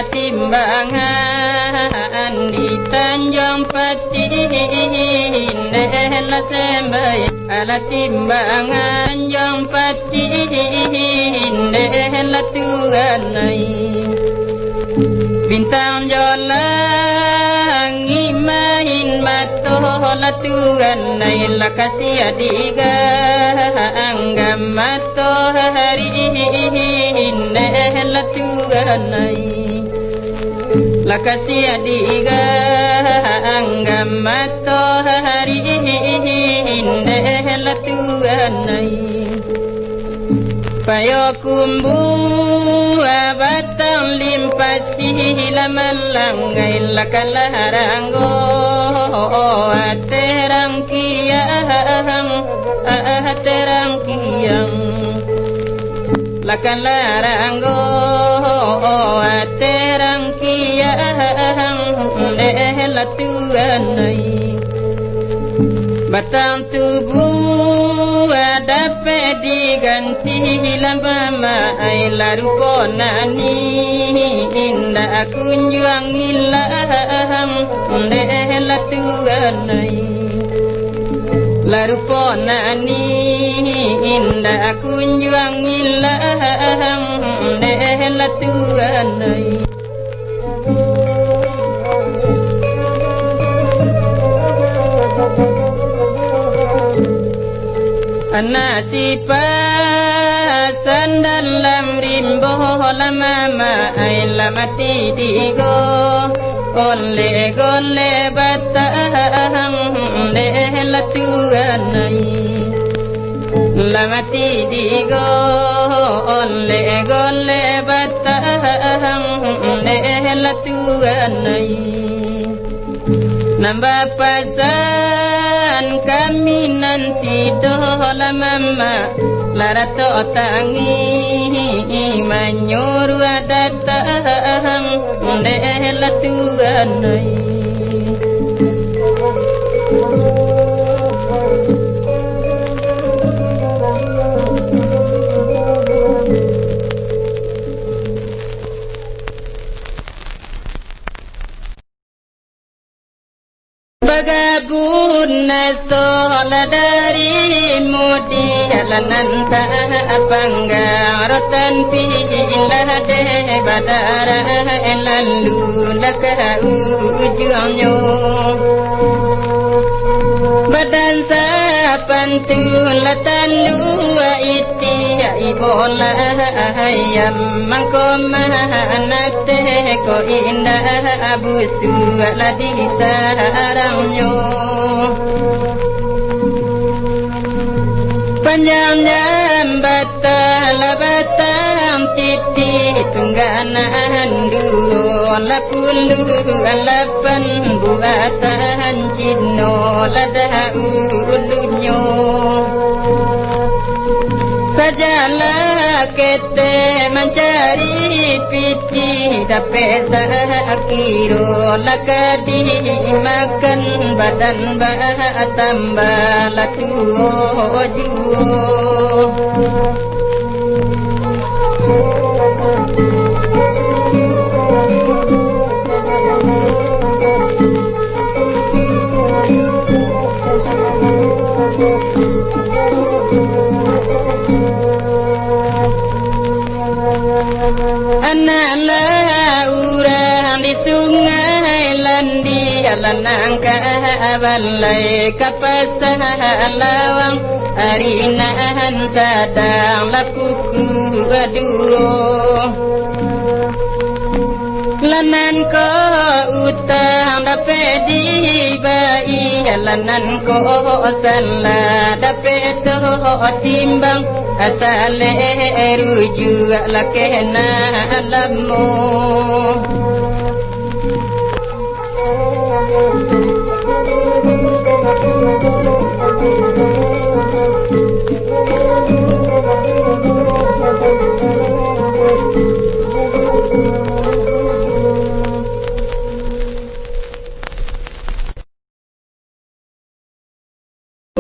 ala timbangan di Tanjung Pati nela sembai ala timbangan Jong Pati nela tuanai bintang jolang imahin matola tuanai la kasih adiga anggam mato hari nela tuanai la kasih adiga anggam mato hari nela tuanai payo kumbu abatang limpasi lamalangai lakalaranggo aterang kiyang lakalaranggo aterang kiyang nela tuanai batang tubuh dapat diganti lama ai laru ponani indah kunjung ilaham nela tuanai laru ponani indah kunjung ilaham nela tuanai nasi pasan dalam rimbo lama ai lamati digo oleh gole batang nela tuanai lamati digo oleh gole batang nela tuanai nambah pasan kami nanti dola mama larato tangi manyuru datang nela tuanai bagabun nasola dari mudi alananta panggarotan pilah de badara lalu laka ujungnya badan sapantulatan lua iti ibola ayam mangkoma anak teh ko indah abusu ala di sarangnya panjangnya batang titi tungganan dulu lapulu alapan buatan cino lada ulunya sajalah kete mencari piti dapat sakiro lakadi makan badan tambah latuo juo analah urang di sungai landi alanangka balai kapasahawang arinahan sadang lapuku aduh lanan ko utang dapat dibai lanan ko salah dapat timbang asale rujuk lakena alammu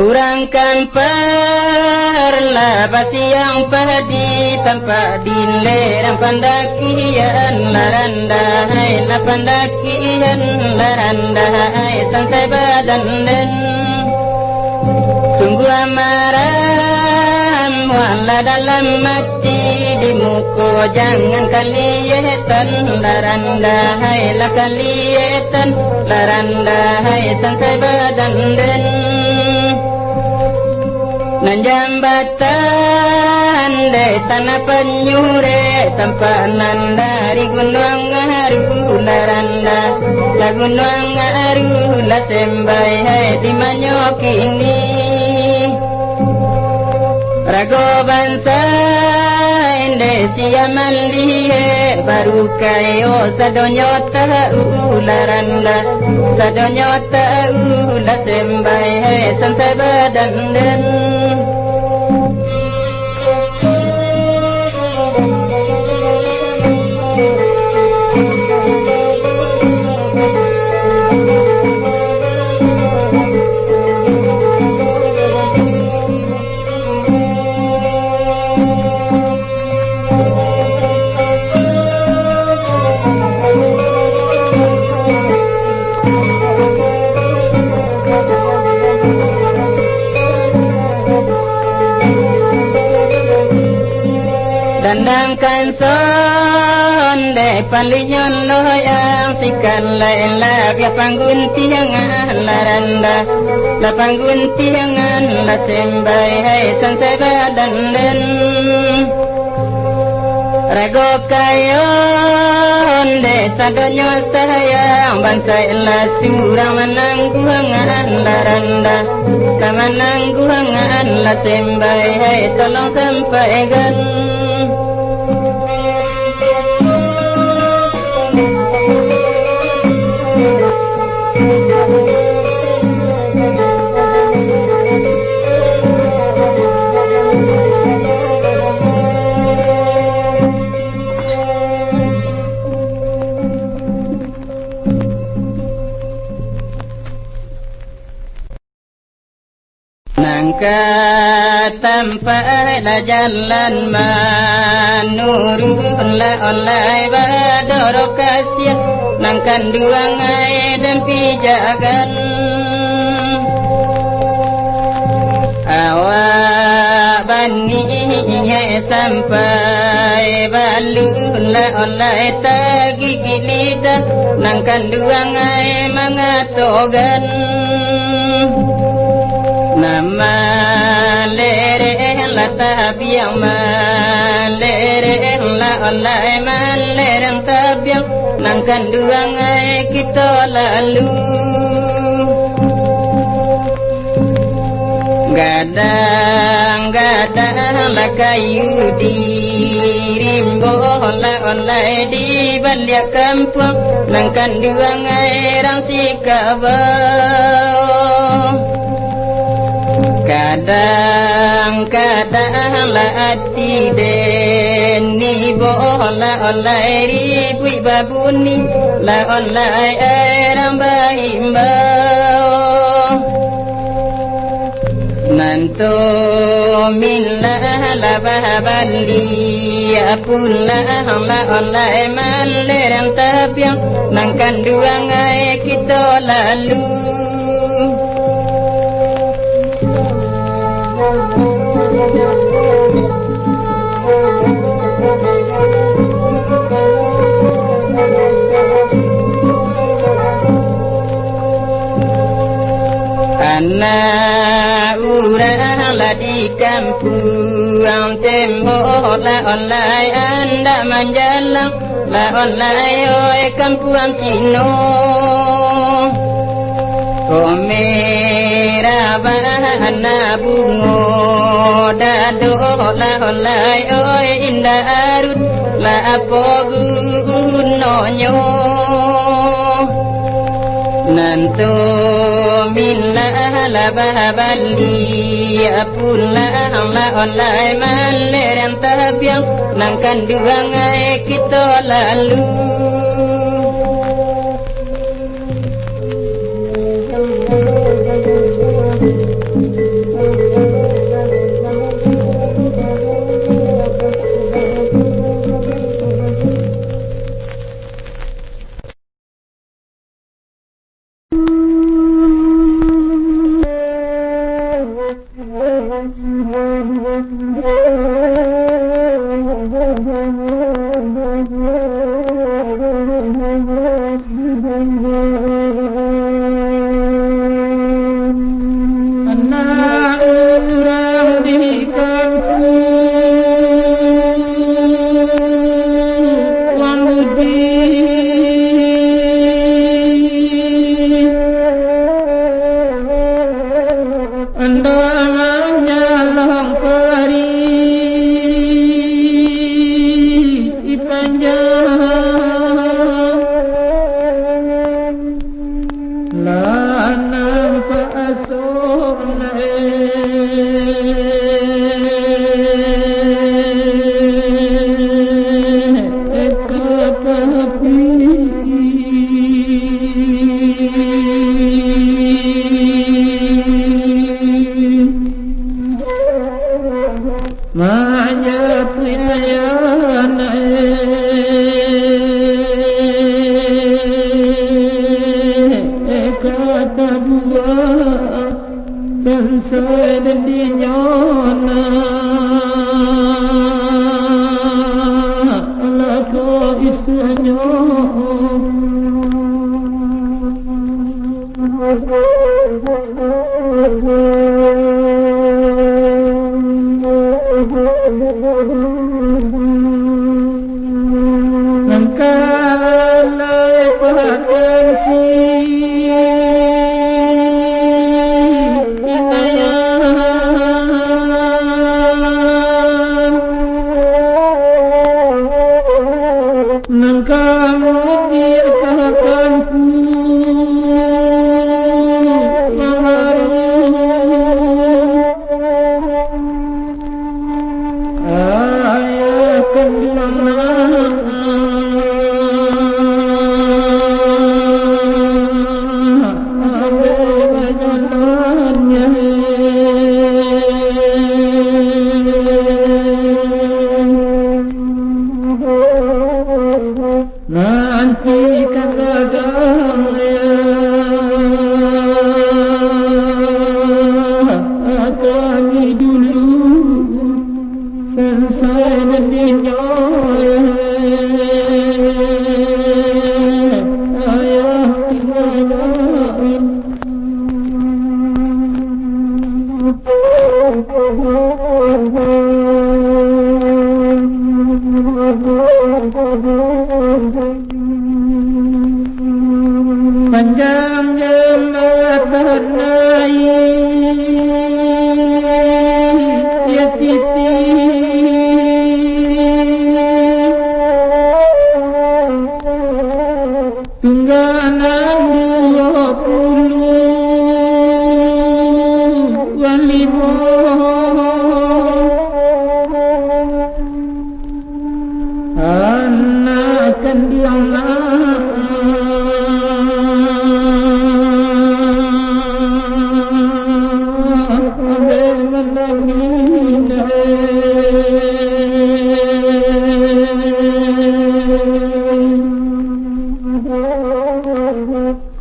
Urang kan perla siang padi tanpa dilerang pandakian laranda hai la pandakian laranda hai sansai badan den sungguh amaran wala dalam mati di muka jangan kalietan laranda hai la kalietan laranda hai sansai badan den Nanjambatan de tanah penyure tampanan dari gunung Aru laranda la gunung Aru la sembai hai di manyok ini rago bangsa Indonesia malihe baru kayo sadonyo tahu laranda sadonyo tahu la sembai hai sansai badan den Dandangkan sonde palinyon loyang sikan lain labia panggun tiangan laranda la panggun tiangan la sembai hai sansai badan den rago kayon de sadonyo sayang bansai la surang manangguangan laranda la manangguangan la sembai hai tolong sampaikan Nangka tampai la jalan manurun la olai badoro kasih nangkan dua ngai dan pijagan awak bani sampai balun la olai tagi gilida nangkan dua ngai mangatogan nama lere la tabiang malere la olai malerang tabiang nangkan dua ngai kita lalu gadang-gadang la kayu dirimbo la olai di balik kampung nangkan dua ngai rang sikabau kadang-kadang la ati deni bola olai ribui babuni la olai erang bahimbau nanto minlah la bahabali apulah la olai malerang tabiang nangkan dua ngai kita lalu anak urang la di kampung tembok la olai anda manjalang la olai oi kampung Cino komera bahana bungo dado la olai oi indah arut la apogu nonyo nanto minlah la bahabali apulah la olai malerang tabiang nangkan dua ngai kita lalu Anak orang di kampung Wamudi andalanya lang pari ipanjang lanang paasona Manya puyayana kata buah sansai dan dinyona alako isanya Nangkalay pakansi inayan Nangkamu biarkanku nanti kan kami dulu selesai nantinya ayah tinggalin panjang jembatan air ya titi tunggangan 25 anak kendiangan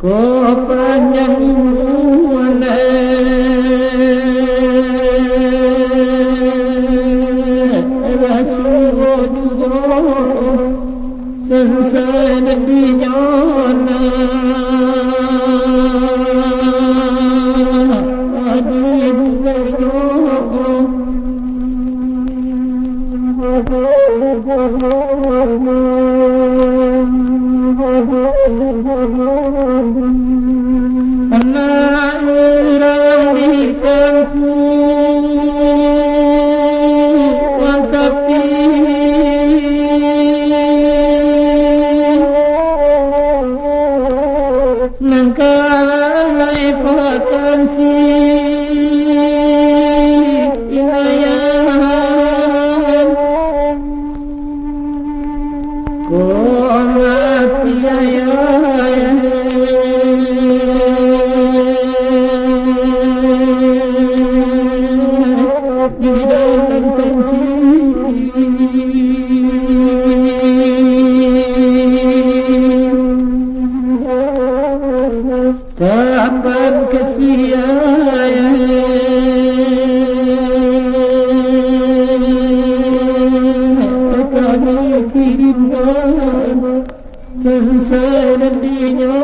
kau panjang umuran Rasulullah selesai nabinya anak orang di kampung tapi nangkalay pakansi inayan kau mati ayah di dalam pensi kapan kesiayan kami kirimkan selesai nantinya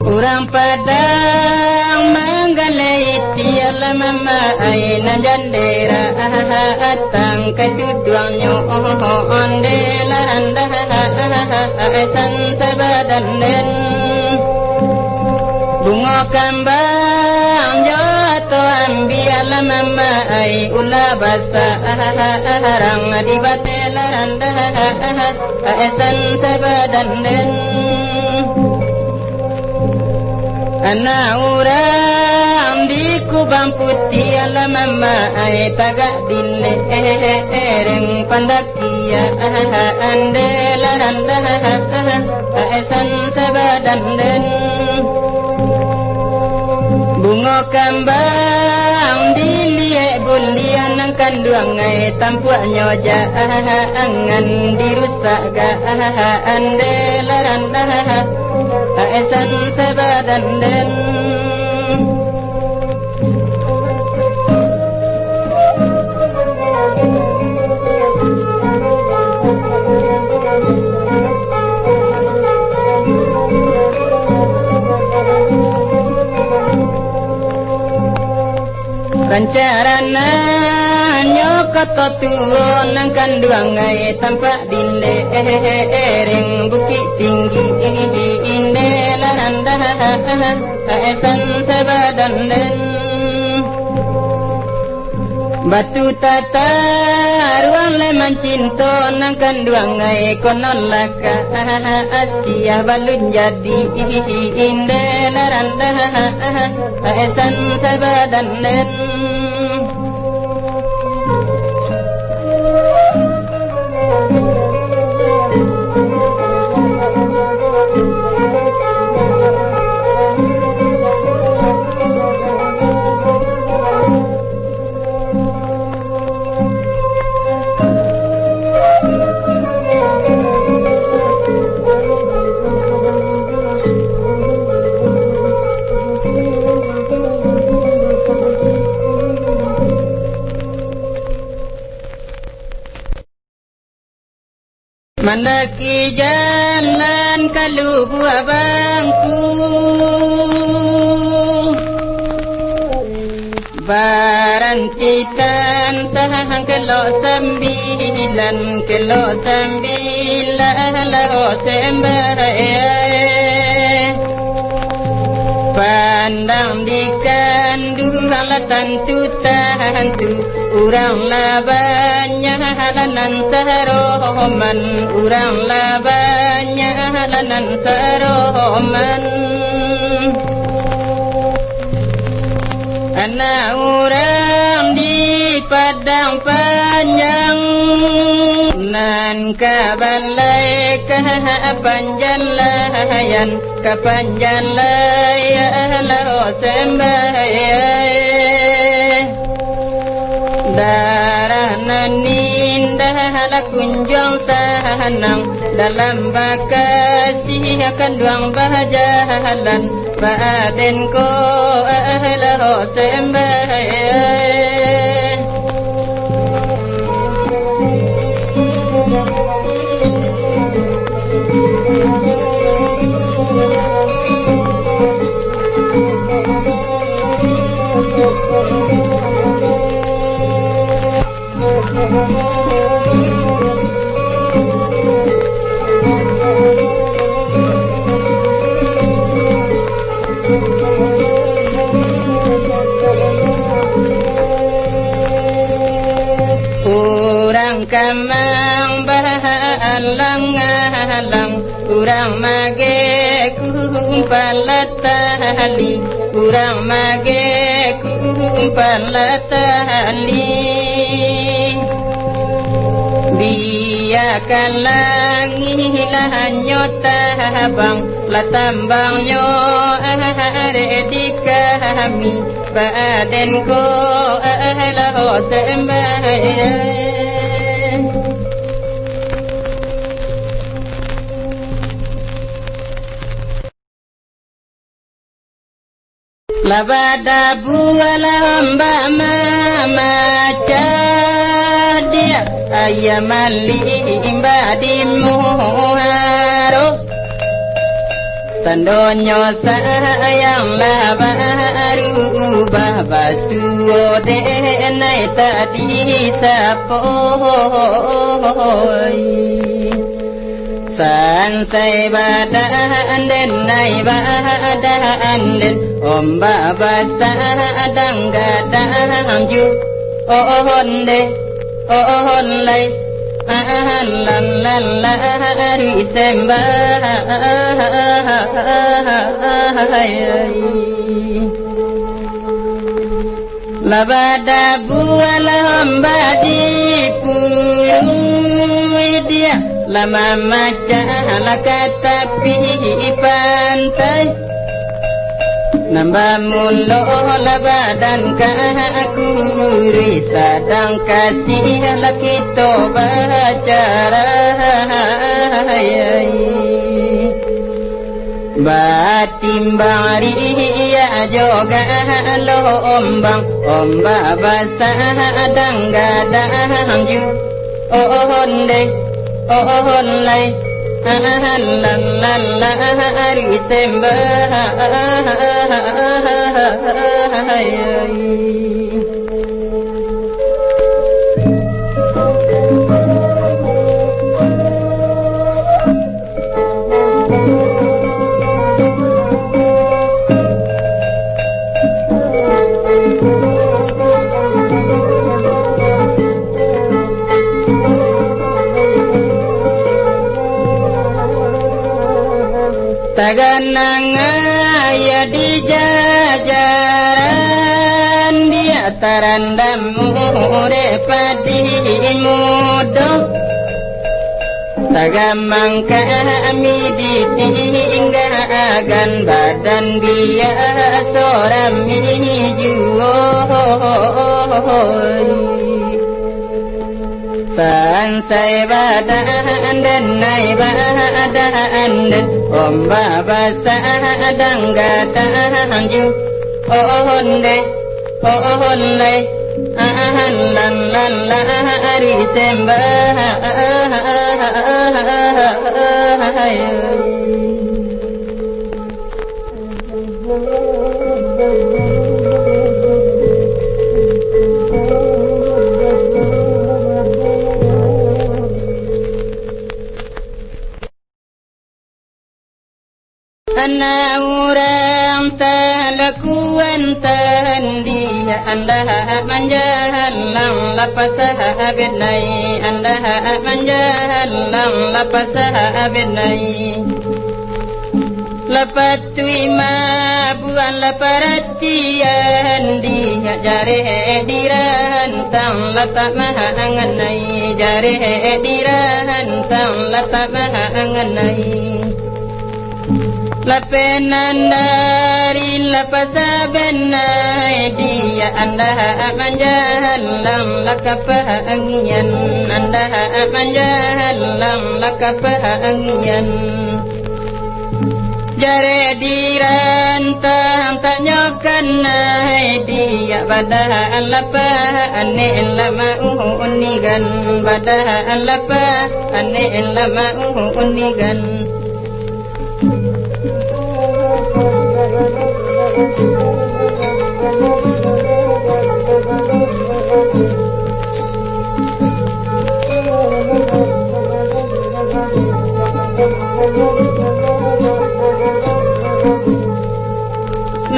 Urang Padang menggaliti alam ai na jandera atang keduduannya ondela anda san sabadan den bunga kambang joto ambi alam ai ula basa arang di batela anda san sabadan den Ana urang di Kubang Putih alam ai tagak dine ereng pandakia andela randa san sabadan den bunga kambang dilie bulian nang kanduang ai tampuak nyoja angan dirusak ga andela randa san sabadan den Pancarana nyokoto tuon nang kanduang ai tampak dile ereng bukit tinggi indela randa san sabadan den batu tata ruang leman cinto nang kanduang ai konon laka asia balun jadi indela randa san sabadan den Mandaki jalan kalubu abangku Barantitan tahang kelok sembilan laho sembarai Pandang di kanduang latan tu urang labanya halanan saroman urang labanya halanan saroman anak urang di Padang Panjang nan kabalai kapanjan layan kapanjan layan lao sembahyai darah nanindah la kunjung sahanang dalam bakasi akan duang bahajalan baden ko lao sembahyai Urang kamang bahalang-halang urang mage kumpalatali urang mage kumpalatali biakan langilahan nyota bang latambang nyo are di kami baden ko ahlahu sembahyai labada buala hamba mama dia ayamali imbadi muharo tandonyo sayang labaru babasuo denai tadi sapoi sansai badan denai badan den om baba sadang gadang ju onde onlai lan lan lari sembah labada bualah badi puru dia lama maca kata pi pantai nambah mulo labadan kaku sadang kasih laki to bacara batimbang ria joga lombang omba basadang gadang ju onde onlai lan lan lari sembah taganang ya di jajaran dia tarandam repadi mudo tagamang kami ditinggagan badan biasa sorami juoi sansai badan denai badan den om baba sadang gadang ju onde onlai lan lan lari sembah ana orang talakuan dia anda manjalang lapasah benai anda manjalang lapasah benai lapatui ma buan laparatian dia jare dirantang latak mahanganai jare dirantang latak mahanganai lapenan dari lapasabenai dia anda manjalang lakapangian anda manjalang lakapangian jare dirantang tak nyokanai dia badan lapa ane lama unigan badan lapa ane lama unigan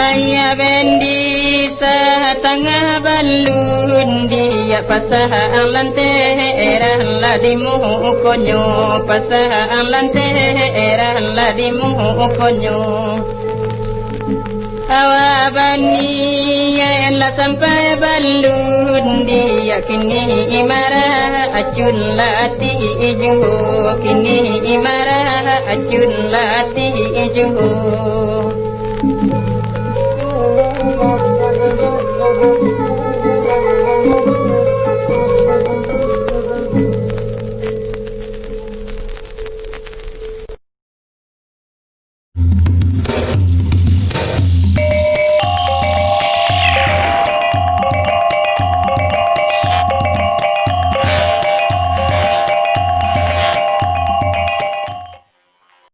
naya bendi tengah balun dia pasang lanteran ladimu konyo pasang lanteran ladimu konyo awabani la sampai balun dia kini imara acun lati juho kini imara acun lati juho